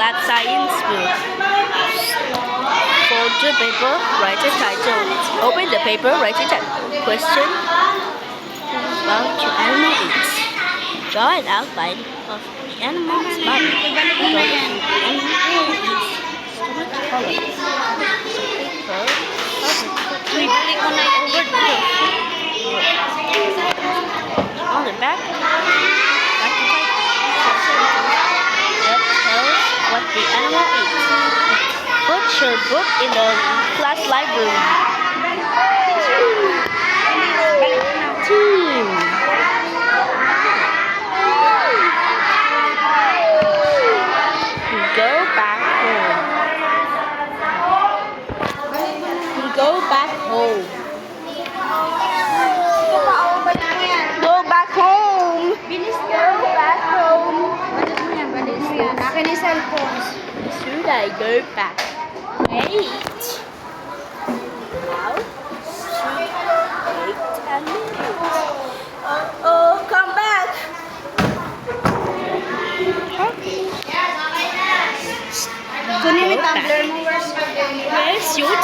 at science book. Fold the paper, write a title. Open the paper, write a question about your animal eats. Draw an outline of the animal's body. Draw the animal eats. Stomach color. Bibili ko na yan dito. On the back to type. That tells what the animal eats. Put your book in the class library. Team. Go back home. Go back home. Go back home. Bilis Go back home. Balis mo yan, balis yan. Akin yung cellphone. Should I go back? Wait. Now, should wait a minute. Oh, come back. Kunin mo Go yung tumbler back. mo. Where's my Where's your